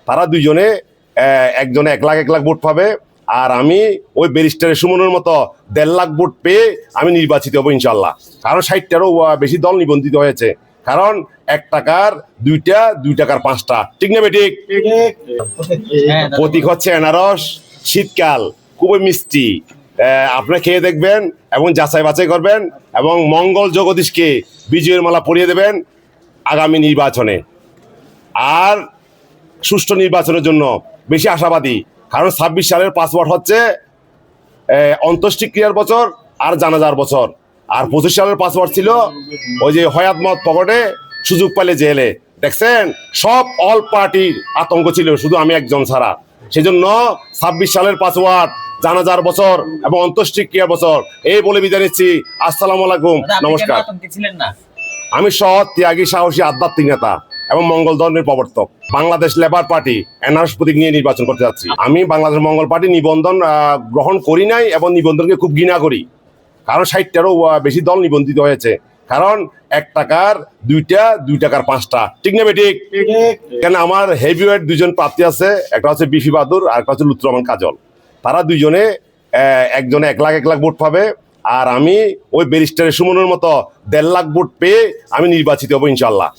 তারা দুইজনে একজনে 1 লাখ ভোট পাবে, আর আমি ওই ব্যারিস্টারের সুমনের মতো 1.5 লাখ ভোট পেয়ে আমি নির্বাচিত হবো ইনশাল্লাহ। কারণ 60টারও বেশি দল নিবন্ধিত হয়েছে। কারণ 1 টাকার 2টা, 2 টাকার 5টা, ঠিক না বেঠিক? প্রতীক হচ্ছে এনারস। শীতকাল খুবই মিষ্টি, আপনারা খেয়ে দেখবেন এবং যাচাই বাছাই করবেন এবং মঙ্গল জগদীশকে বিজয়ের মালা পরিয়ে দেবেন আগামী নির্বাচনে। আর সুষ্ঠু নির্বাচনের জন্য বেশি আশাবাদী, কারণ 26 সালের পাসওয়ার্ড হচ্ছে অন্ত্যেষ্টিক্রিয়ার বছর আর জানাজার বছর। আর 25 সালের পাসওয়ার্ড ছিল ওই যে হয়াত মত পকেটে, সুযোগ পেলে জেলে। দেখছেন, সব অল পার্টির আতঙ্ক ছিল, শুধু আমি একজন ছাড়া। সেজন্য 26 সালের পাসওয়ার্ড জানাজার বছর এবং অন্ত্যেষ্টিক্রিয়ার বছর এই বলে বিদায় নিচ্ছি। আসসালামু আলাইকুম, নমস্কার। আমি সৎ, ত্যাগী, সাহসী, আধ্যাত্মিক নেতা এবং মঙ্গল ধর্মের প্রবর্তক। বাংলাদেশ লেবার পার্টি এনআরএস প্রতীক নিয়ে নির্বাচন করতে যাচ্ছি। আমি বাংলাদেশ মঙ্গল পার্টি নিবন্ধন গ্রহণ করি নাই এবং নিবন্ধনকে খুব ঘৃণা করি। কারণ 60টারও বেশি দল নিবন্ধিত হয়েছে। কারণ 1 টাকার 2টা, 2 টাকার 5টা, ঠিক না বেঠিক? কেন আমার হেভিওয়েট 2জন প্রার্থী আছে, একটা হচ্ছে বিফি বাহাদুর আর একটা হচ্ছে লুৎফর রহমান কাজল। তারা দুইজনে একজনে 1 লাখ ভোট পাবে, আর আমি ওই ব্যারিস্টারের সুমনের মতো 1.5 লাখ ভোট পেয়ে আমি নির্বাচিত হবো ইনশাল্লাহ।